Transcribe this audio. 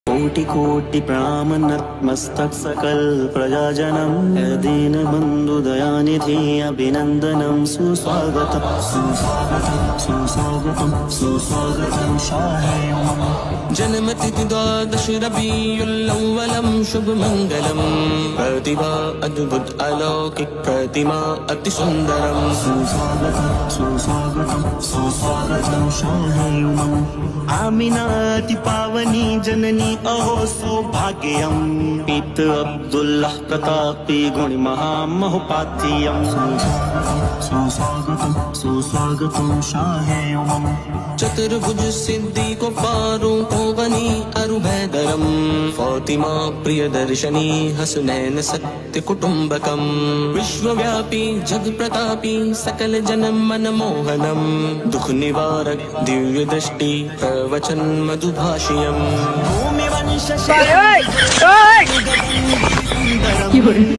कोटि कोटि प्रणाम नतमस्तक सकल प्रजाजनम दीन बंधु दयानिधि अभिनंदनम सुस्वागतम सुस्वागतम सुस्वागतम सुस्वागतम शाहे जन्मतिथि द्वादश रबीउल अव्वलम शुभ मंगलम प्रतिभा अद्भुत अलौकिक प्रतिमा अति सुंदरम सुस्वागतम सुस्वागतम सुस्वागतम शाहे आमिनाति पावनी जननी अहो सौभाग्यम पित अब्दुल्लाह प्रतापी गुण महामहोपाध्यम सुस्वागतम सुस्वागतम शाहे चतुर्भुज सिद्धि को फारूक गनी अरु हैदरम फातिमा प्रिय दर्शनी हसनैन सत्य कुटुंबकम विश्वव्यापी जग प्रतापी सकल जन मन मोहनम दुख निवारक दिव्य दृष्टि प्रवचन मधुभाषियम भूमि वंश